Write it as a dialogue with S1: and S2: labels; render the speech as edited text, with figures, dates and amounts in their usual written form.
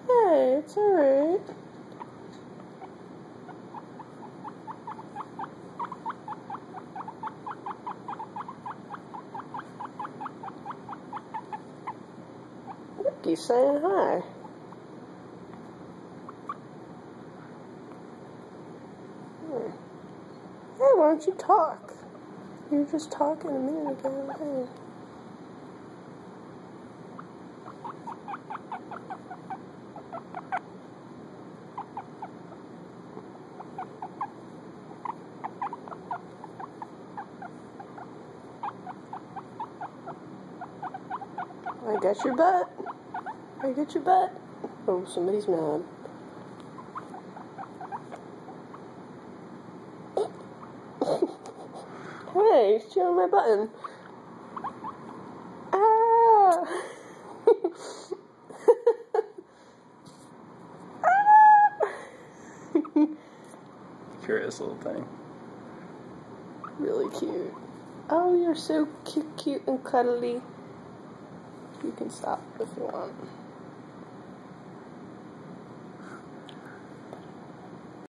S1: Hey, it's alright. Ricky's saying hi. Hey, why don't you talk? You were just talking a minute ago. Hey. I got your butt. I got your butt. Oh, somebody's mad. Hey, she's on my button. Ah!
S2: Curious little thing.
S1: Really cute. Oh, you're so cute and cuddly. You can stop if you want.